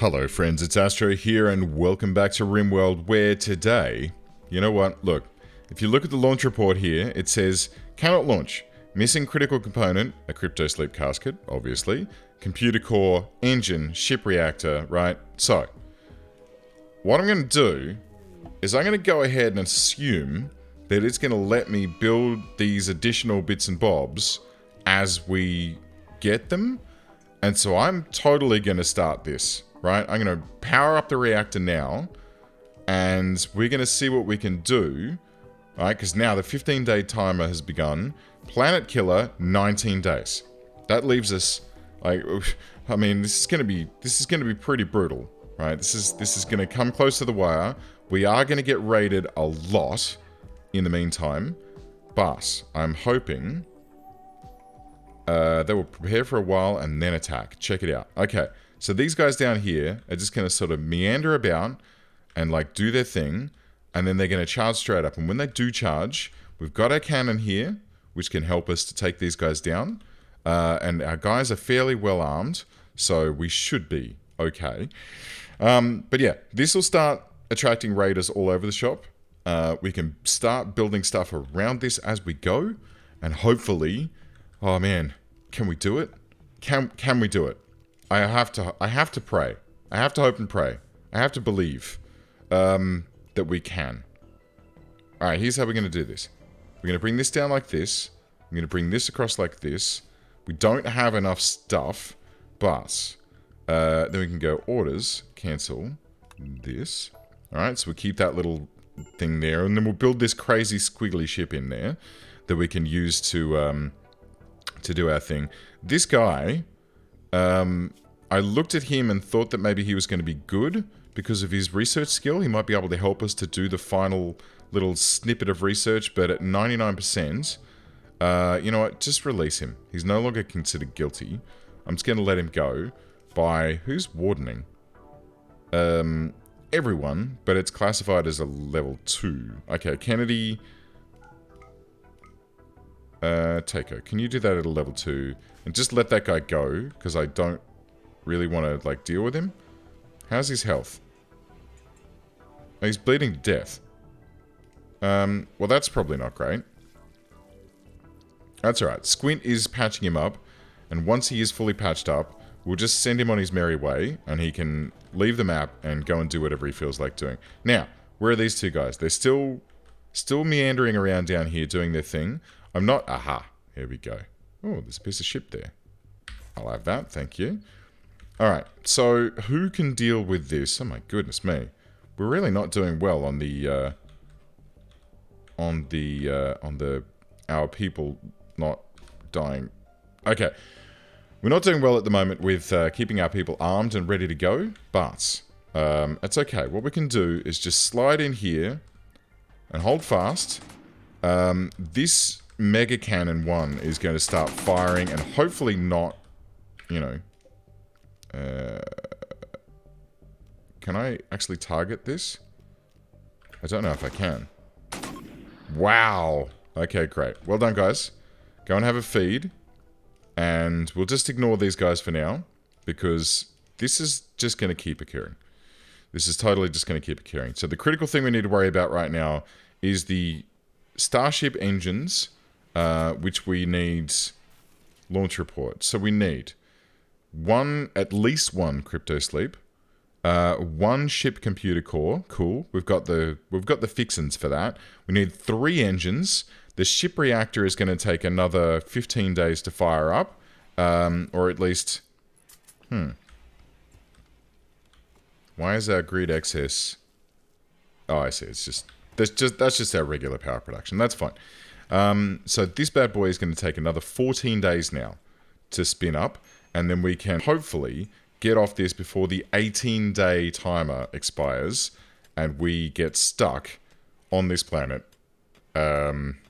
Hello friends, it's Astro here and welcome back to Rimworld, where today, you know what, look, if you look at the launch report here, it says, cannot launch, missing critical component, a crypto sleep casket, obviously, computer core, engine, ship reactor, right? So, what I'm going to do is I'm going to go ahead and assume that it's going to let me build these additional bits and bobs as we get them. And so I'm totally going to start this, right? I'm going to power up the reactor now, and we're going to see what we can do, right? Because now the 15-day timer has begun. Planet Killer, 19 days. That leaves us, like, I mean, this is going to be pretty brutal, right? This is going to come close to the wire. We are going to get raided a lot in the meantime, but I'm hoping they will prepare for a while and then attack. Check it out. Okay, so these guys down here are just going to sort of meander about and like do their thing, and then they're going to charge straight up. And when they do charge, we've got our cannon here, which can help us to take these guys down. And our guys are fairly well armed, so we should be okay. But yeah, this will start attracting raiders all over the shop. We can start building stuff around this as we go, and hopefully, oh man, can we do it? Can we do it? I have to pray. I have to hope and pray. I have to believe that we can. All right, here's how we're going to do this. We're going to bring this down like this. I'm going to bring this across like this. We don't have enough stuff, but then we can go orders, cancel this. All right, so we keep that little thing there, and then we'll build this crazy squiggly ship in there that we can use to do our thing. This guy, I looked at him and thought that maybe he was going to be good because of his research skill. He might be able to help us to do the final little snippet of research, but at 99%, you know what, just release him. He's no longer considered guilty. I'm just going to let him go by, who's wardening? Everyone, but it's classified as a level 2. Okay, Kennedy, Takeo, can you do that at a level 2? And just let that guy go, because I don't really want to, like, deal with him. How's his health? Oh, he's bleeding to death. Well, that's probably not great. That's alright. Squint is patching him up, and once he is fully patched up, we'll just send him on his merry way, and he can leave the map and go and do whatever he feels like doing. Now, where are these two guys? They're still meandering around down here doing their thing. I'm not... Aha. Here we go. Oh, there's a piece of ship there. I'll have that. Thank you. Alright, so who can deal with this? Oh my goodness me. We're really not doing well on the... our people not dying. Okay. We're not doing well at the moment with keeping our people armed and ready to go, but it's okay. What we can do is just slide in here and hold fast. This Mega Cannon 1 is going to start firing and hopefully not, you know... can I actually target this? I don't know if I can. Wow! Okay, great. Well done, guys. Go and have a feed. And we'll just ignore these guys for now, because this is just going to keep occurring. This is totally just going to keep occurring. So the critical thing we need to worry about right now is the Starship engines, which we need launch report. So we need at least one crypto sleep, one ship computer core. Cool. We've got the fixins for that. We need 3 engines. The ship reactor is going to take another 15 days to fire up, or at least, why is our grid excess? Oh, I see. It's just that's just our regular power production. That's fine. So this bad boy is going to take another 14 days now to spin up, and then we can hopefully get off this before the 18-day timer expires, and we get stuck on this planet.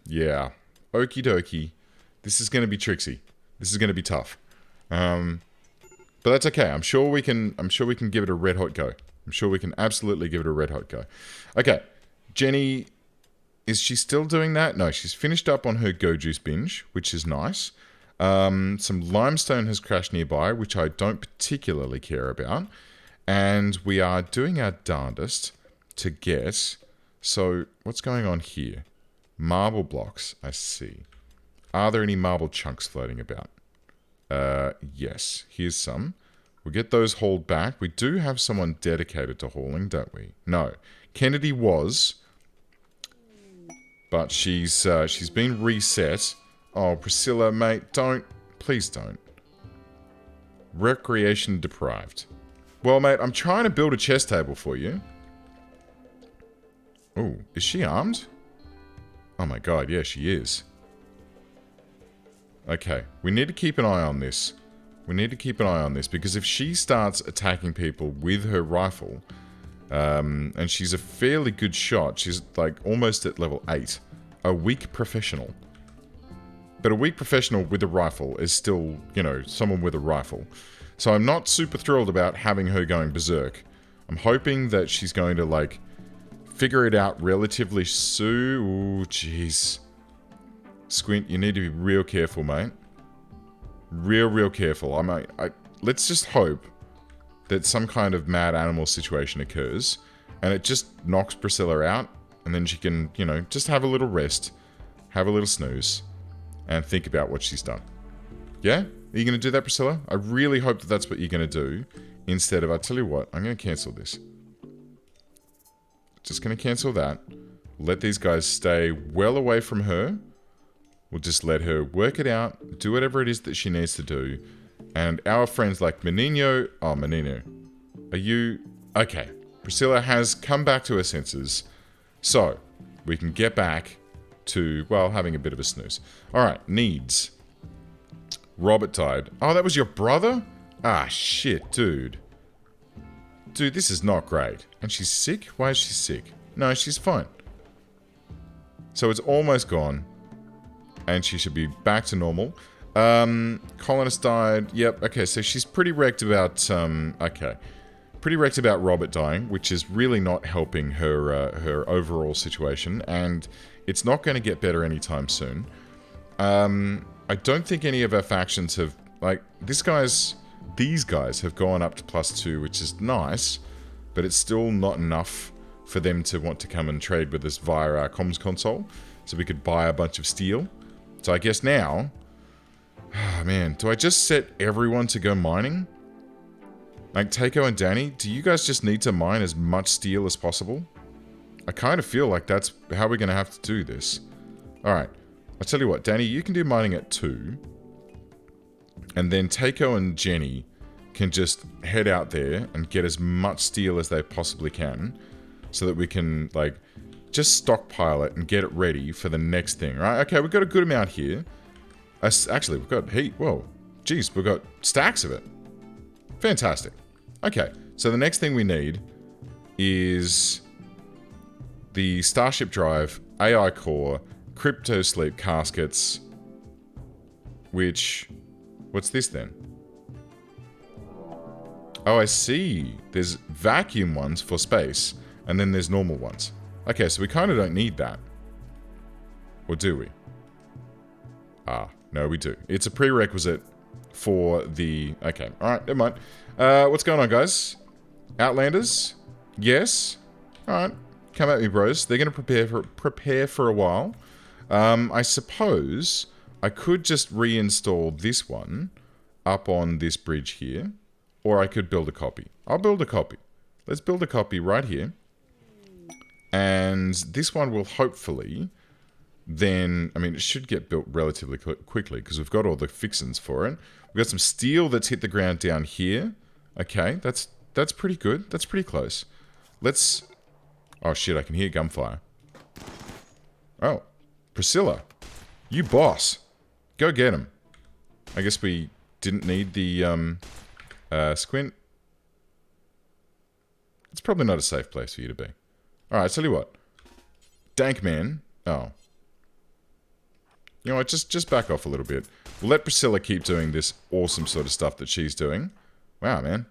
Yeah. Okie dokie. This is going to be tricksy. This is going to be tough. But that's okay. I'm sure we can give it a red hot go. I'm sure we can absolutely give it a red hot go. Okay. Jenny, is she still doing that? No, she's finished up on her Go Juice binge, which is nice. Some limestone has crashed nearby, which I don't particularly care about. And we are doing our darndest to get... So, what's going on here? Marble blocks, I see. Are there any marble chunks floating about? Yes. Here's some. We'll get those hauled back. We do have someone dedicated to hauling, don't we? No. Kennedy was... But she's been reset. Oh, Priscilla, mate, don't. Please don't. Recreation deprived. Well, mate, I'm trying to build a chess table for you. Oh, is she armed? Oh my god, yeah, she is. Okay, we need to keep an eye on this. We need to keep an eye on this, because if she starts attacking people with her rifle, and she's a fairly good shot, she's like almost at level 8, a weak professional. But a weak professional with a rifle is still, you know, someone with a rifle. So I'm not super thrilled about having her going berserk. I'm hoping that she's going to, like, figure it out relatively soon. Ooh, jeez. Squint, you need to be real careful, mate. Real careful. Let's just hope that some kind of mad animal situation occurs, and it just knocks Priscilla out, and then she can, you know, just have a little rest, have a little snooze, and think about what she's done. Yeah? Are you going to do that, Priscilla? I really hope that that's what you're going to do, instead of, I'll tell you what, I'm going to cancel this. Just going to cancel that. Let these guys stay well away from her. We'll just let her work it out, do whatever it is that she needs to do. And our friends like Menino... Oh, Menino. Are you... Okay. Priscilla has come back to her senses. So, we can get back to, well, having a bit of a snooze. Alright, needs. Robert died. Oh, that was your brother? Ah, shit, dude. Dude, this is not great. And she's sick? Why is she sick? No, she's fine. So it's almost gone. And she should be back to normal. Colonist died. Yep, okay, so she's pretty wrecked about, okay. Pretty wrecked about Robert dying, which is really not helping her, her overall situation. And it's not going to get better anytime soon. I don't think any of our factions have, like, these guys have gone up to +2, which is nice, but it's still not enough for them to want to come and trade with us via our comms console, so we could buy a bunch of steel. So I guess now, oh man, do I just set everyone to go mining? Like Takeo and Danny, do you guys just need to mine as much steel as possible? I kind of feel like that's how we're going to have to do this. Alright, I'll tell you what, Danny, you can do mining at 2. And then Takeo and Jenny can just head out there and get as much steel as they possibly can. So that we can, like, just stockpile it and get it ready for the next thing, right? Okay, we've got a good amount here. Actually, we've got heat. Whoa. Jeez, we've got stacks of it. Fantastic. Okay, so the next thing we need is the Starship Drive, AI Core, Crypto Sleep Caskets, which... What's this then? Oh, I see. There's vacuum ones for space, and then there's normal ones. Okay, so we kind of don't need that. Or do we? Ah, no, we do. It's a prerequisite for the... Okay, alright, never mind. What's going on, guys? Outlanders? Yes? Alright, come at me, bros. They're going to prepare for a while. I suppose I could just reinstall this one up on this bridge here. Or I could build a copy. I'll build a copy. Let's build a copy right here. And this one will hopefully then... I mean, it should get built relatively quickly because we've got all the fixins for it. We've got some steel that's hit the ground down here. Okay, that's pretty good. That's pretty close. Let's... Oh shit, I can hear gunfire. Oh, Priscilla. You boss. Go get him. I guess we didn't need the squint. It's probably not a safe place for you to be. Alright, tell you what. Dank man. Oh. You know what, just back off a little bit. We'll let Priscilla keep doing this awesome sort of stuff that she's doing. Wow, man.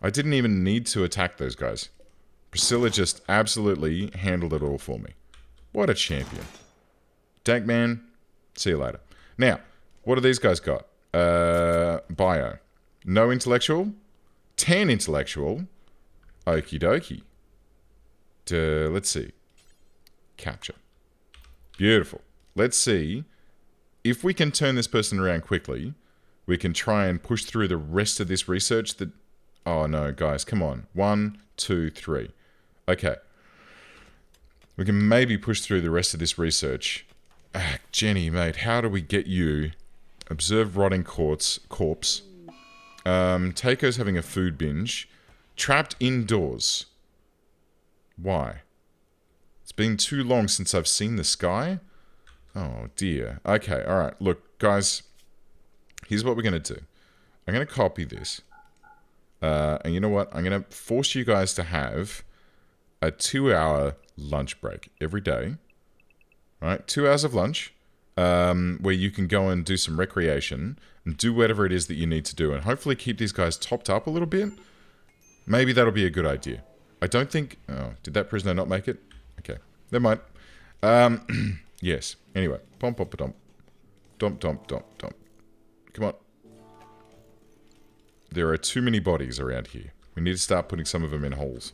I didn't even need to attack those guys. Priscilla just absolutely handled it all for me. What a champion. Dank man, see you later. Now, what do these guys got? Bio. No intellectual? 10 intellectual. Okie dokie. Let's see. Capture. Beautiful. Let's see. If we can turn this person around quickly, we can try and push through the rest of this research that... Oh no, guys, come on. 1, 2, 3. Okay. We can maybe push through the rest of this research. Ah, Jenny, mate, how do we get you? Observe rotting corpse. Taiko's having a food binge. Trapped indoors. Why? It's been too long since I've seen the sky? Oh, dear. Okay, alright. Look, guys. Here's what we're going to do. I'm going to copy this. And you know what? I'm going to force you guys to have a 2-hour lunch break every day. Alright, 2 hours of lunch. Where you can go and do some recreation. And do whatever it is that you need to do. And hopefully keep these guys topped up a little bit. Maybe that'll be a good idea. I don't think... Oh, did that prisoner not make it? Okay. Never mind. Yes. Anyway. Pom pom pom. Dump dump dump dump. Come on. There are too many bodies around here. We need to start putting some of them in holes.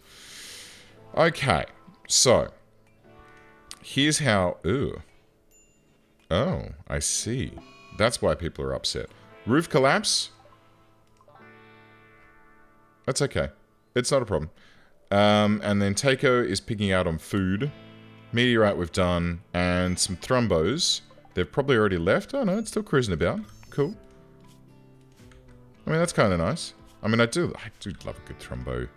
Okay. So. Here's how... Ooh. Oh, I see. That's why people are upset. Roof collapse? That's okay. It's not a problem. And then Taiko is picking out on food. Meteorite we've done. And some thrombos. They've probably already left. Oh no, it's still cruising about. Cool. I mean, that's kind of nice. I mean, I do love a good thrombo.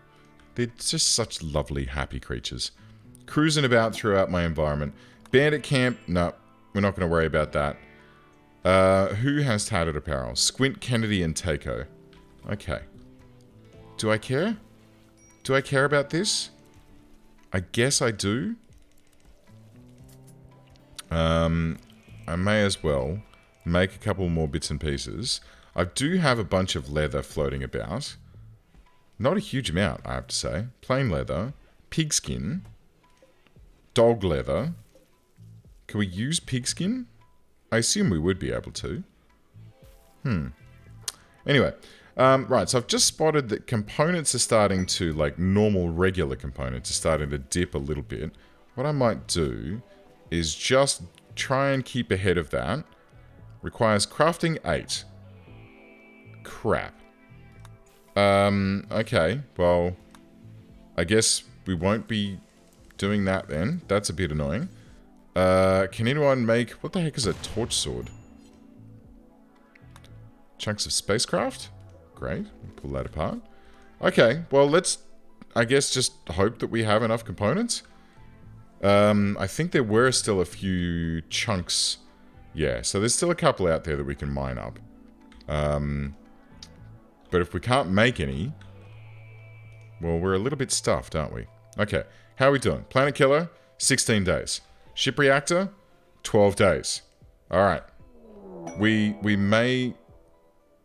They're just such lovely, happy creatures. Cruising about throughout my environment. Bandit camp? No, we're not going to worry about that. Who has tattered apparel? Squint, Kennedy, and Taiko. Okay. Do I care? Do I care about this? I guess I do. I may as well make a couple more bits and pieces. I do have a bunch of leather floating about. Not a huge amount, I have to say. Plain leather. Pigskin. Dog leather. Can we use pigskin? I assume we would be able to. Anyway. Right, so I've just spotted that components are starting to, like normal, regular components are starting to dip a little bit. What I might do is just try and keep ahead of that. Requires crafting 8. Crap. Okay, well, I guess we won't be doing that then. That's a bit annoying. Can anyone make... What the heck is a torch sword? Chunks of spacecraft? Great. Pull that apart. Okay, well, let's, I guess, just hope that we have enough components. I think there were still a few chunks. Yeah, so there's still a couple out there that we can mine up. But if we can't make any, well, we're a little bit stuffed, aren't we? Okay, how are we doing? Planet Killer, 16 days. Ship Reactor, 12 days. Alright. We may...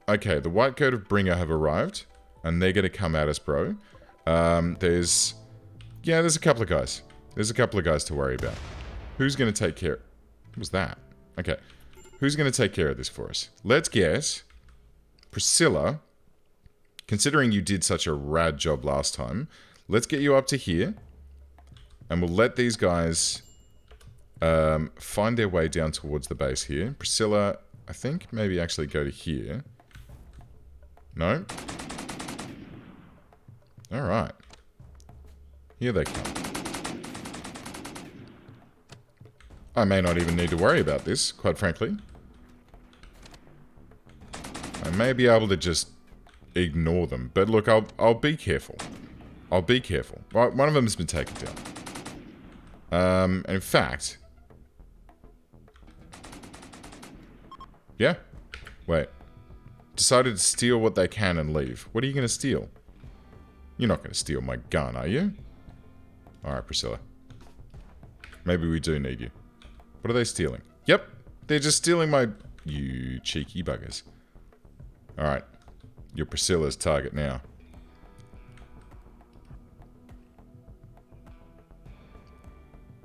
Okay, the White Coat of Bringer have arrived. And they're going to come at us, bro. There's a couple of guys. There's a couple of guys to worry about. Who's going to take care... What was that? Okay. Who's going to take care of this for us? Let's guess. Priscilla. Considering you did such a rad job last time, let's get you up to here. And we'll let these guys find their way down towards the base here. Priscilla, I think, maybe actually go to here. No? Alright. Here they come. I may not even need to worry about this, quite frankly. I may be able to just ignore them. But look, I'll be careful. I'll be careful. One of them has been taken down. And in fact... Yeah? Wait. Decided to steal what they can and leave. What are you going to steal? You're not going to steal my gun, are you? Alright, Priscilla. Maybe we do need you. What are they stealing? Yep. They're just stealing my... You cheeky buggers. Alright. You're Priscilla's target now.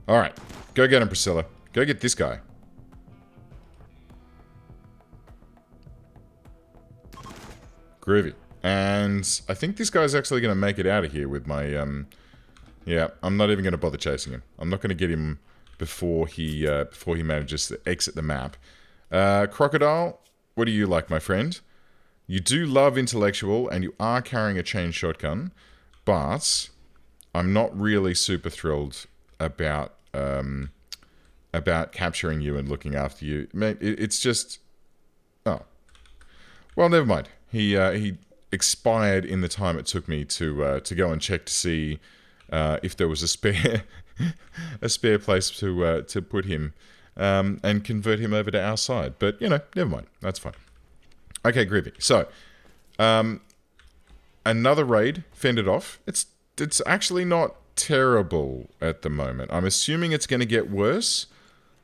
Alright. Go get him, Priscilla. Go get this guy. Groovy. And I think this guy's actually going to make it out of here with my... yeah, I'm not even going to bother chasing him. I'm not going to get him before he manages to exit the map. Crocodile, what do you like, my friend? You do love intellectual, and you are carrying a chain shotgun, but I'm not really super thrilled about capturing you and looking after you. Mate, it's just... Oh. Well, never mind. He expired in the time it took me to go and check to see if there was a spare place to put him and convert him over to our side. But, you know, never mind. That's fine. Okay, groovy. So, another raid fended off. It's actually not terrible at the moment. I'm assuming it's going to get worse.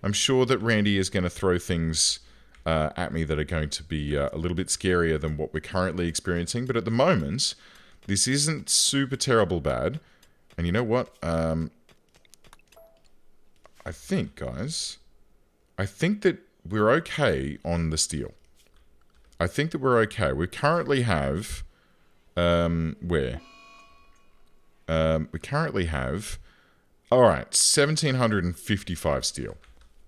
I'm sure that Randy is going to throw things at me that are going to be a little bit scarier than what we're currently experiencing. But at the moment, this isn't super terrible bad. And you know what? I think, guys, I think that we're okay on the steel. I think that we're okay. We currently have... where? We currently have... Alright, 1,755 steel.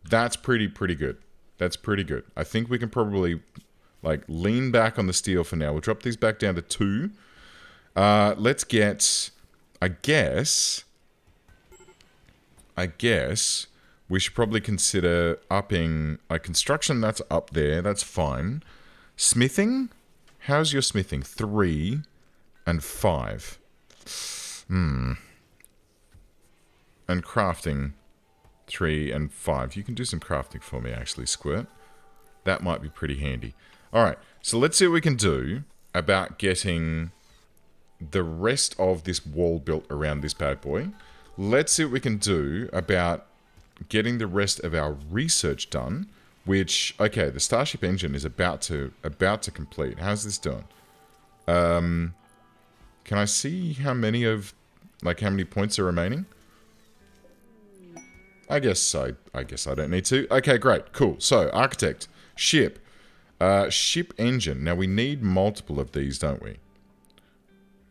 That's pretty good. That's pretty good. I think we can probably, like, lean back on the steel for now. We'll drop these back down to 2. Let's get... I guess we should probably consider upping... Like, construction, that's up there. That's fine. Smithing? How's your smithing? 3 and 5. And crafting, 3 and 5. You can do some crafting for me, actually, Squirt. That might be pretty handy. Alright, so let's see what we can do about getting the rest of this wall built around this bad boy. Let's see what we can do about getting the rest of our research done, which, okay, the Starship engine is about to complete. How's this doing? Can I see how many points are remaining? I guess I don't need to. Okay, great, cool. So, architect, ship, ship engine. Now we need multiple of these, don't we?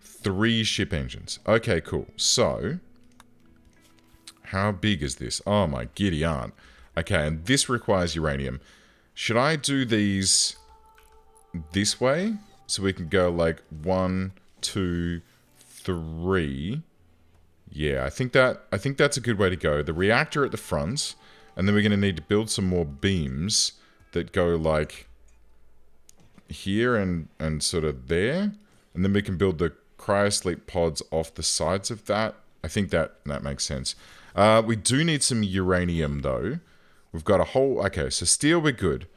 3 ship engines. Okay, cool. So, how big is this? Oh my giddy aunt. Okay, and this requires uranium. Should I do these this way? So we can go like 1, 2, 3. Yeah, I think that's a good way to go. The reactor at the front, and then we're going to need to build some more beams that go like here and sort of there. And then we can build the cryosleep pods off the sides of that. I think that makes sense. We do need some uranium though. We've got a whole... Okay, so steel we're good.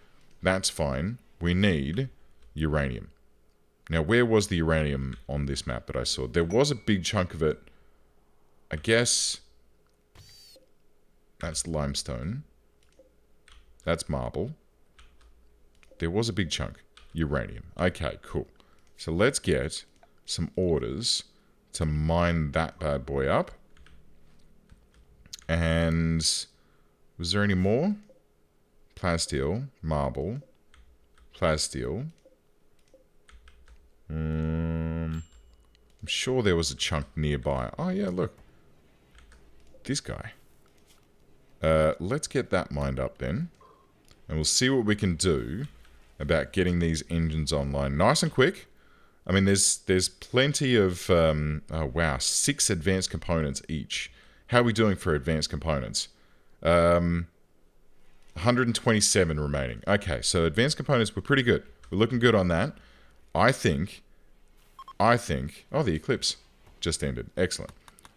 That's fine. We need uranium. Now, where was the uranium on this map that I saw? There was a big chunk of it. I guess... That's limestone. That's marble. There was a big chunk. Uranium. Okay, cool. So let's get some orders to mine that bad boy up. And... Was there any more? Plasteel, marble, plasteel. I'm sure there was a chunk nearby. Oh yeah, look. This guy. Let's get that mined up then. And we'll see what we can do about getting these engines online. Nice and quick. I mean, there's plenty of... oh wow, 6 advanced components each. How are we doing for advanced components? 127 remaining. Okay, so advanced components were pretty good. We're looking good on that. I think... Oh, the eclipse just ended. Excellent.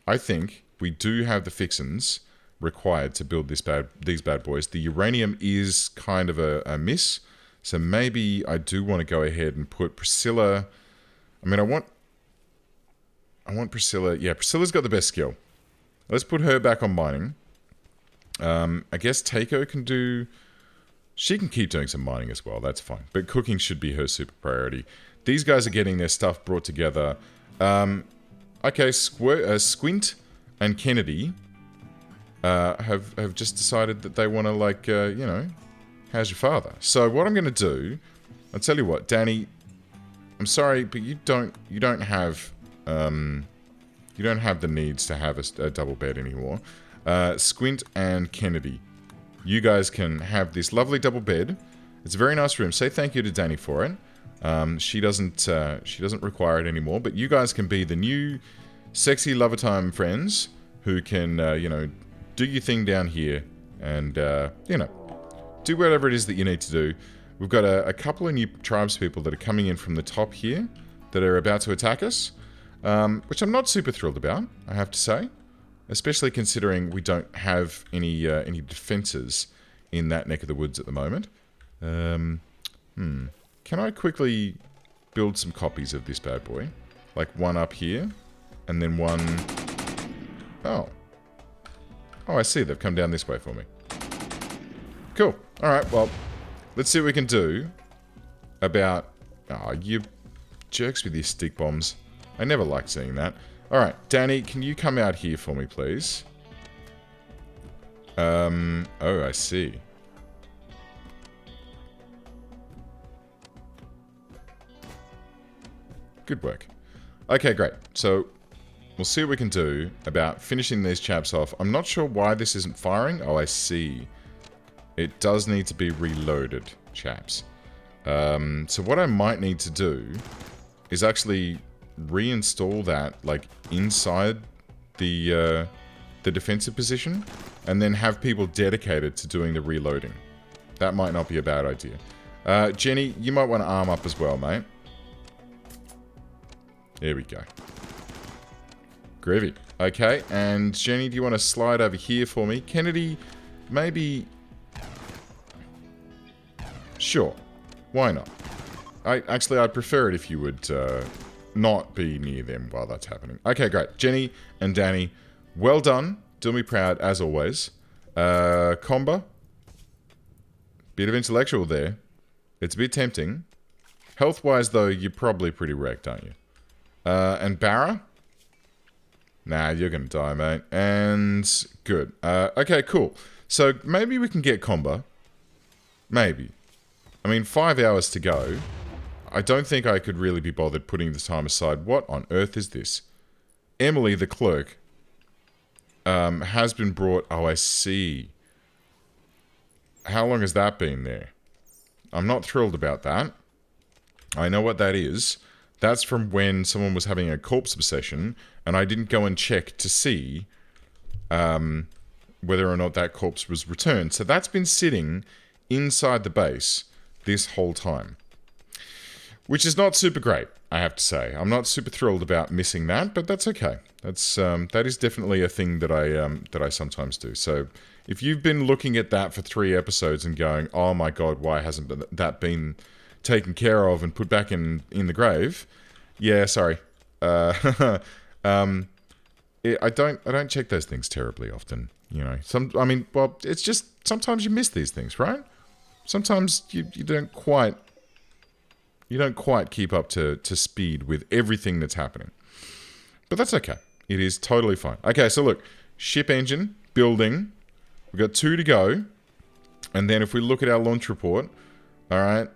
I think we do have the fixins required to build these bad boys. The uranium is kind of a miss. So maybe I do want to go ahead and put Priscilla... I mean, I want Priscilla... Yeah, Priscilla's got the best skill. Let's put her back on mining. I guess Takeo can do... She can keep doing some mining as well, that's fine. But cooking should be her super priority. These guys are getting their stuff brought together. Okay, Squint and Kennedy have just decided that they want to, like, you know, how's your father? So what I'm going to do... I'll tell you what, Danny... I'm sorry, but you don't have the needs to have a double bed anymore. Squint and Kennedy, you guys can have this lovely double bed. It's a very nice room. Say thank you to Danny for it. She doesn't require it anymore, but you guys can be the new sexy lover time friends who can, you know, do your thing down here and, you know, do whatever it is that you need to do. We've got a couple of new tribespeople that are coming in from the top here that are about to attack us, which I'm not super thrilled about, I have to say, especially considering we don't have any defenses in that neck of the woods at the moment. Can I quickly build some copies of this bad boy? Like one up here, and then one... Oh. Oh, I see. They've come down this way for me. Cool. Alright, well, let's see what we can do about... Oh, you jerks with your stick bombs. I never liked seeing that. Alright, Danny, can you come out here for me, please? Oh, I see. Good work. Okay, great. So, we'll see what we can do about finishing these chaps off. I'm not sure why this isn't firing. Oh, I see. It does need to be reloaded, chaps. So what I might need to do is actually reinstall that, like, inside the defensive position, and then have people dedicated to doing the reloading. That might not be a bad idea. Jenny, you might want to arm up as well, mate. There we go. Groovy. Okay, and Jenny, do you want to slide over here for me? Kennedy, maybe... Sure. Why not? Actually, I'd prefer it if you would not be near them while that's happening. Okay, great. Jenny and Danny, well done. Do me proud, as always. Comba. Bit of intellectual there. It's a bit tempting. Health-wise, though, you're probably pretty wrecked, aren't you? And Barra? Nah, you're gonna die, mate. And good. Okay, cool. So maybe we can get Comba. Maybe. I mean, 5 hours to go. I don't think I could really be bothered putting the time aside. What on earth is this? Emily, the clerk, has been brought... Oh, I see. How long has that been there? I'm not thrilled about that. I know what that is. That's from when someone was having a corpse obsession, and I didn't go and check to see whether or not that corpse was returned. So that's been sitting inside the base this whole time. Which is not super great, I have to say. I'm not super thrilled about missing that, but that's okay. That's that is definitely a thing that I sometimes do. So if you've been looking at that for 3 episodes and going, oh my god, why hasn't that been taken care of and put back in the grave? Yeah, sorry. I don't check those things terribly often. You know, I mean, well, it's just sometimes you miss these things, right? Sometimes you don't quite keep up to speed with everything that's happening. But that's okay. It is totally fine. Okay, so look, ship engine, building. We've got 2 to go. And then if we look at our launch report, all right,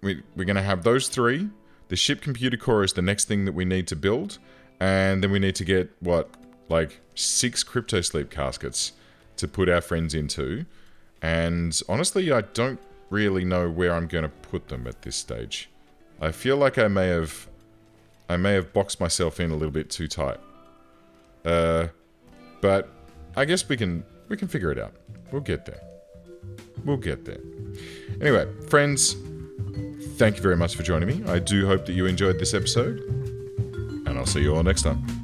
we're going to have those 3. The ship computer core is the next thing that we need to build. And then we need to get, what, like 6 crypto sleep caskets to put our friends into. And honestly, I don't really know where I'm going to put them at this stage. I feel like I may have boxed myself in a little bit too tight. But I guess we can figure it out. We'll get there. We'll get there. Anyway, friends, thank you very much for joining me. I do hope that you enjoyed this episode, and I'll see you all next time.